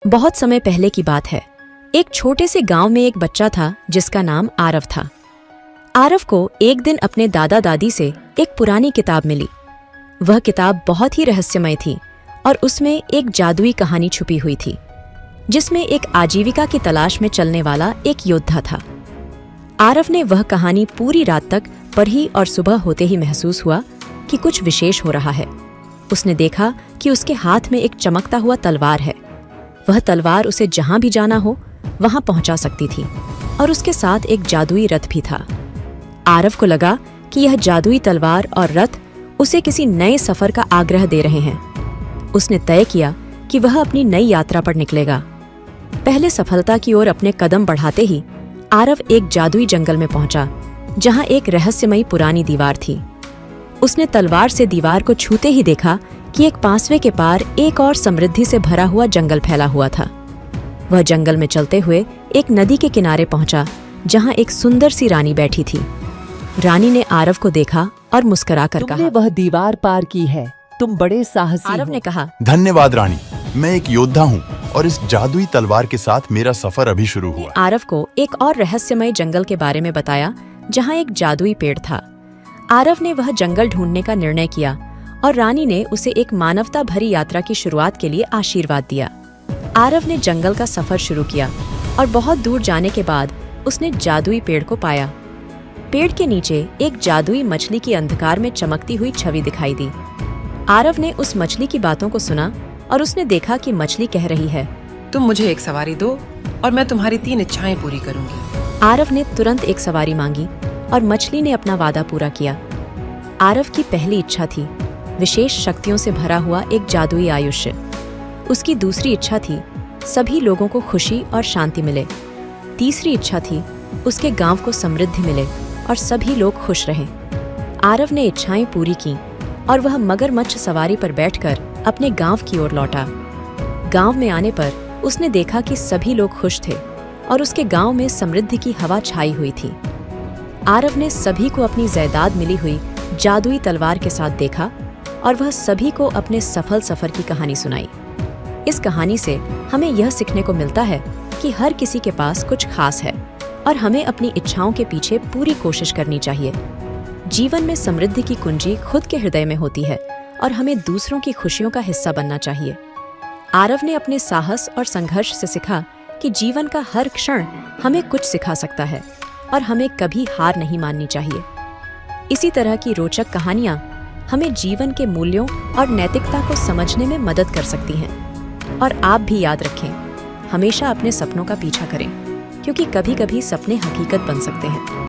बहुत समय पहले की बात है। एक छोटे से गांव में एक बच्चा था जिसका नाम आरव था। आरव को एक दिन अपने दादा दादी से एक पुरानी किताब मिली। वह किताब बहुत ही रहस्यमय थी और उसमें एक जादुई कहानी छुपी हुई थी, जिसमें एक आजीविका की तलाश में चलने वाला एक योद्धा था। आरव ने वह कहानी पूरी रात तक पढ़ी और सुबह होते ही महसूस हुआ कि कुछ विशेष हो रहा है। उसने देखा कि उसके हाथ में एक चमकता हुआ तलवार है। वह तलवार उसे जहां भी जाना हो वहां पहुंचा सकती थी और उसके साथ एक जादुई रथ भी था। आरव को लगा कि यह जादुई तलवार और रथ उसे किसी नए सफर का आग्रह दे रहे हैं। उसने तय किया कि वह अपनी नई यात्रा पर निकलेगा। पहले सफलता की ओर अपने कदम बढ़ाते ही आरव एक जादुई जंगल में पहुंचा, जहां एक रहस्यमयी पुरानी दीवार थी। उसने तलवार से दीवार को छूते ही देखा कि एक पांसवे के पार एक और समृद्धि से भरा हुआ जंगल फैला हुआ था। वह जंगल में चलते हुए एक नदी के किनारे पहुंचा, जहां एक सुंदर सी रानी बैठी थी। रानी ने आरव को देखा और मुस्कुराकर कहा, तुमने वह दीवार पार की है, तुम बड़े साहसी आरव हो। ने कहा, धन्यवाद रानी, मैं एक योद्धा हूँ और इस जादुई तलवार के साथ मेरा सफर अभी शुरू हुआ। आरव को एक और रहस्यमय जंगल के बारे में बताया, जहां एक जादुई पेड़ था। आरव ने वह जंगल ढूंढने का निर्णय किया और रानी ने उसे एक मानवता भरी यात्रा की शुरुआत के लिए आशीर्वाद दिया। आरव ने जंगल का सफर शुरू किया और बहुत दूर जाने के बाद उसने जादुई पेड़ को पाया। पेड़ के नीचे एक जादुई मछली की अंधकार में चमकती हुई छवि दिखाई दी। आरव ने उस मछली की बातों को सुना और उसने देखा कि मछली कह रही है, तुम मुझे एक सवारी दो और मैं तुम्हारी 3 इच्छाएं पूरी करूंगी। आरव ने तुरंत एक सवारी मांगी और मछली ने अपना वादा पूरा किया। आरव की पहली इच्छा थी विशेष शक्तियों से भरा हुआ एक जादुई आयुष्य। उसकी दूसरी इच्छा थी सभी लोगों को खुशी और शांति मिले। तीसरी इच्छा थी उसके गांव को समृद्धि मिले और सभी लोग खुश रहें। आरव ने इच्छाएं पूरी की और वह मगरमच्छ सवारी पर बैठकर अपने गांव की ओर लौटा। गांव में आने पर उसने देखा कि सभी लोग खुश थे और उसके गांव में समृद्धि की हवा छाई हुई थी। आरव ने सभी को अपनी जायदाद मिली हुई जादुई तलवार के साथ देखा और वह सभी को अपने सफल सफर की कहानी सुनाई। इस कहानी से हमें यह सीखने को मिलता है कि हर किसी के पास कुछ खास है और हमें अपनी इच्छाओं के पीछे पूरी कोशिश करनी चाहिए। जीवन में समृद्धि की कुंजी खुद के हृदय में होती है और हमें दूसरों की खुशियों का हिस्सा बनना चाहिए। आरव ने अपने साहस और संघर्ष से सीखा कि जीवन का हर क्षण हमें कुछ सिखा सकता है और हमें कभी हार नहीं माननी चाहिए। इसी तरह की रोचक कहानियां हमें जीवन के मूल्यों और नैतिकता को समझने में मदद कर सकती हैं। और आप भी याद रखें, हमेशा अपने सपनों का पीछा करें, क्योंकि कभी-कभी सपने हकीकत बन सकते हैं।